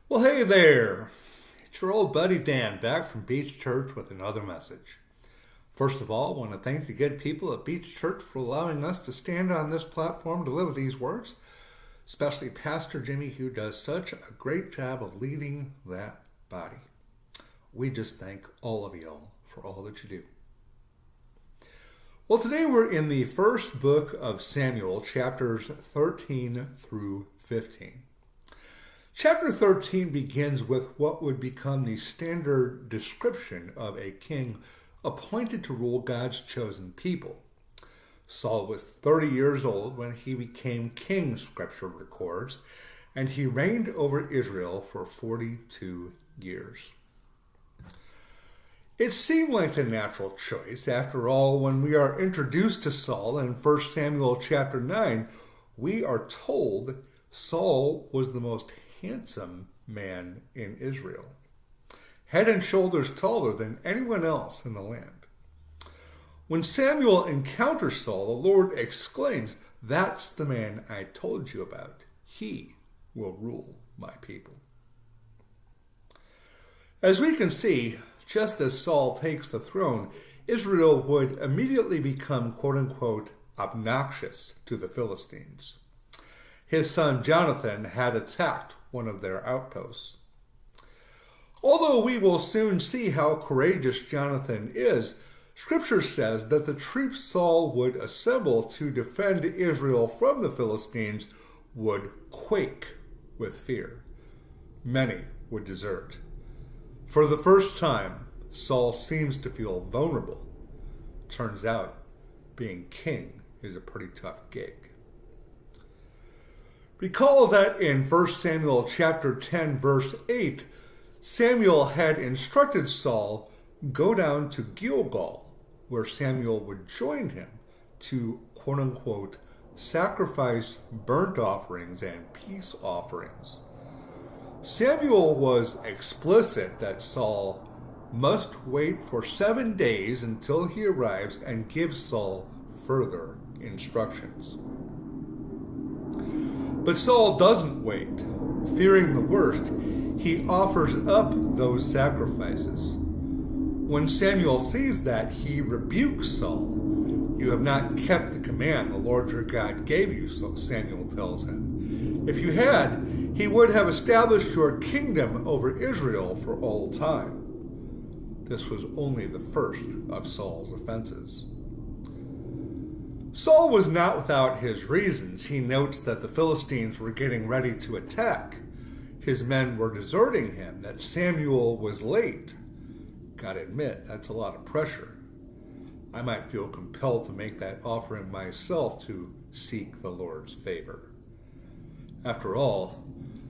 Well, hey there. It's your old buddy Dan back from Beach Church with another message. First of all, I want to thank the good people at Beach Church for allowing us to stand on this platform to deliver these words, especially Pastor Jimmy, who does such a great job of leading that body. We just thank all of y'all for all that you do. Well, today we're in the first book of Samuel, chapters 13 through 15. Chapter 13 begins with what would become the standard description of a king appointed to rule God's chosen people. Saul was 30 years old when he became king, Scripture records, and he reigned over Israel for 42 years. It seemed like the natural choice. After all, when we are introduced to Saul in 1 Samuel chapter 9, we are told Saul was the most handsome man in Israel, head and shoulders taller than anyone else in the land. When Samuel encounters Saul, the Lord exclaims, "That's the man I told you about. He will rule my people." As we can see, just as Saul takes the throne, Israel would immediately become, quote-unquote, obnoxious to the Philistines. His son Jonathan had attacked one of their outposts. Although we will soon see how courageous Jonathan is, Scripture says that the troops Saul would assemble to defend Israel from the Philistines would quake with fear. Many would desert. For the first time, Saul seems to feel vulnerable. Turns out, being king is a pretty tough gig. Recall that in 1 Samuel chapter 10, verse 8, Samuel had instructed Saul go down to Gilgal, where Samuel would join him to, quote-unquote, sacrifice burnt offerings and peace offerings. Samuel was explicit that Saul must wait for 7 days until he arrives and gives Saul further instructions. But Saul doesn't wait. Fearing the worst, he offers up those sacrifices. When Samuel sees that, he rebukes Saul. "You have not kept the command the Lord your God gave you," so Samuel tells him. "If you had, he would have established your kingdom over Israel for all time." This was only the first of Saul's offenses. Saul was not without his reasons. He notes that the Philistines were getting ready to attack. His men were deserting him, that Samuel was late. Gotta admit, that's a lot of pressure. I might feel compelled to make that offering myself to seek the Lord's favor. After all,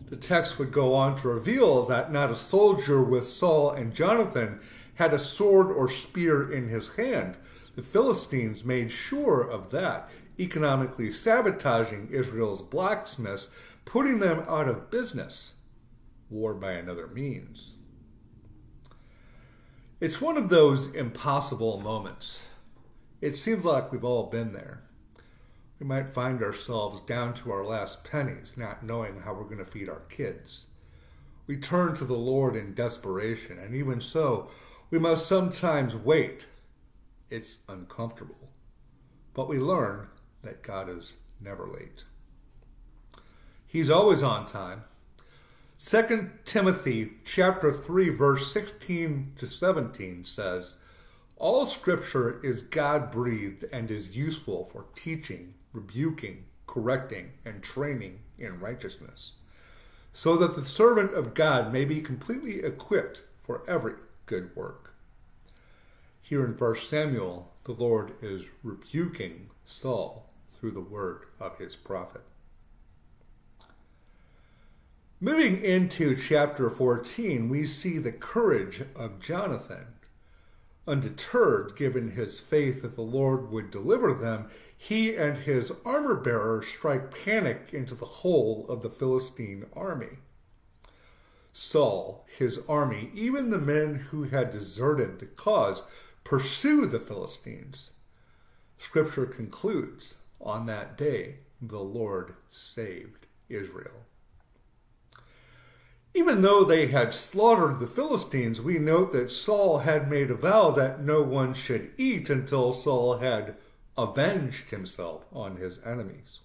the text would go on to reveal that not a soldier with Saul and Jonathan had a sword or spear in his hand. The Philistines made sure of that, economically sabotaging Israel's blacksmiths, putting them out of business. War by another means. It's one of those impossible moments. It seems like we've all been there. We might find ourselves down to our last pennies, not knowing how we're going to feed our kids. We turn to the Lord in desperation, and even so, we must sometimes wait. It's uncomfortable, but we learn that God is never late. He's always on time. 2 Timothy chapter 3, verse 16 to 17 says, "All Scripture is God-breathed and is useful for teaching, rebuking, correcting, and training in righteousness, so that the servant of God may be completely equipped for every good work." Here in 1 Samuel, the Lord is rebuking Saul through the word of his prophet. Moving into chapter 14, we see the courage of Jonathan. Undeterred, given his faith that the Lord would deliver them, he and his armor-bearer strike panic into the whole of the Philistine army. Saul, his army, even the men who had deserted the cause, pursue the Philistines. Scripture concludes, on that day, the Lord saved Israel. Even Even though they had slaughtered the Philistines, we note that Saul had made a vow that no one should eat until Saul had avenged himself on his enemies.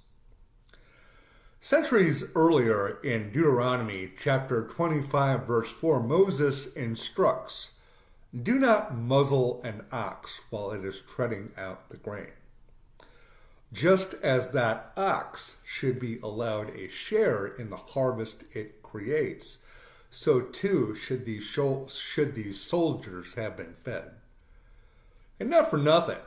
Centuries earlier in Deuteronomy chapter 25 verse 4, Moses instructs, "Do not muzzle an ox while it is treading out the grain." Just as that ox should be allowed a share in the harvest it creates, so too should these soldiers have been fed. And not for nothing,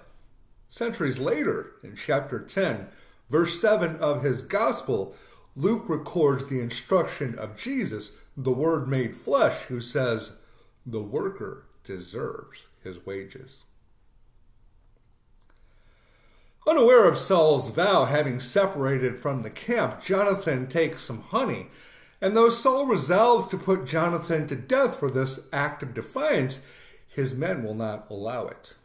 centuries later, in chapter 10, verse 7 of his gospel, Luke records the instruction of Jesus, the Word made flesh, who says, "The worker deserves his wages." Unaware of Saul's vow, having separated from the camp, Jonathan takes some honey, and though Saul resolves to put Jonathan to death for this act of defiance, his men will not allow it.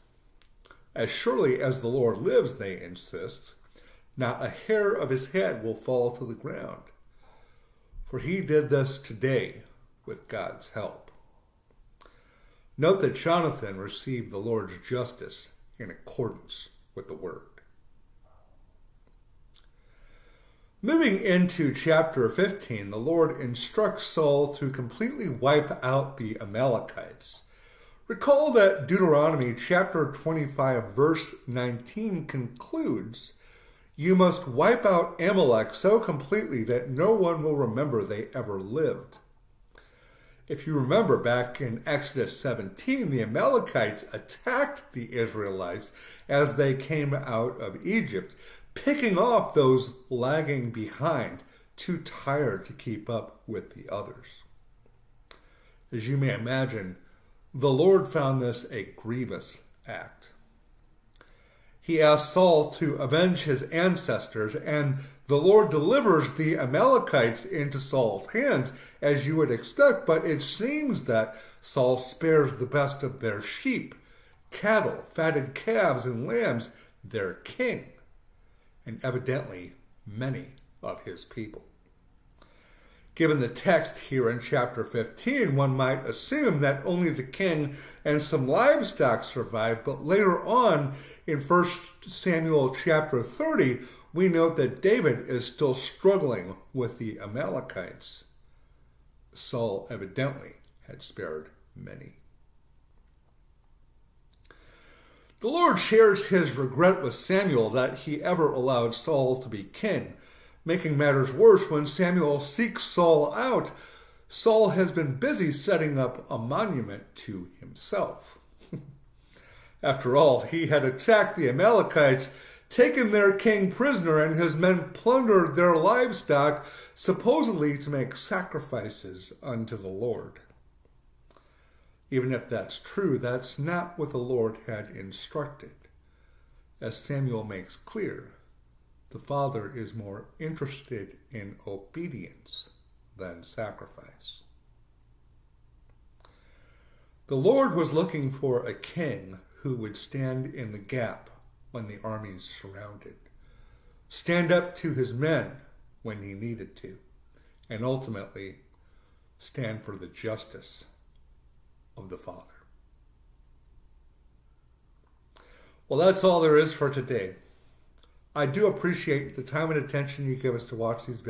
"As surely as the Lord lives," they insist, "not a hair of his head will fall to the ground. For he did this today with God's help." Note that Jonathan received the Lord's justice in accordance with the word. Moving into chapter 15, the Lord instructs Saul to completely wipe out the Amalekites. Recall that Deuteronomy chapter 25 verse 19 concludes, "You must wipe out Amalek so completely that no one will remember they ever lived." If you remember back in Exodus 17, the Amalekites attacked the Israelites as they came out of Egypt, picking off those lagging behind, too tired to keep up with the others. As you may imagine, the Lord found this a grievous act. He asked Saul to avenge his ancestors, and the Lord delivers the Amalekites into Saul's hands, as you would expect, but it seems that Saul spares the best of their sheep, cattle, fatted calves, and lambs, their king, and evidently many of his people. Given the text here in chapter 15, one might assume that only the king and some livestock survived, but later on in 1 Samuel chapter 30, we note that David is still struggling with the Amalekites. Saul evidently had spared many. The Lord shares his regret with Samuel that he ever allowed Saul to be king. Making matters worse, when Samuel seeks Saul out, Saul has been busy setting up a monument to himself. After all, he had attacked the Amalekites, taken their king prisoner, and his men plundered their livestock, supposedly to make sacrifices unto the Lord. Even if that's true, that's not what the Lord had instructed. As Samuel makes clear, the Father is more interested in obedience than sacrifice. The Lord was looking for a king who would stand in the gap when the armies surrounded, stand up to his men when he needed to, and ultimately stand for the justice of the Father. Well, that's all there is for today. I do appreciate the time and attention you give us to watch these videos.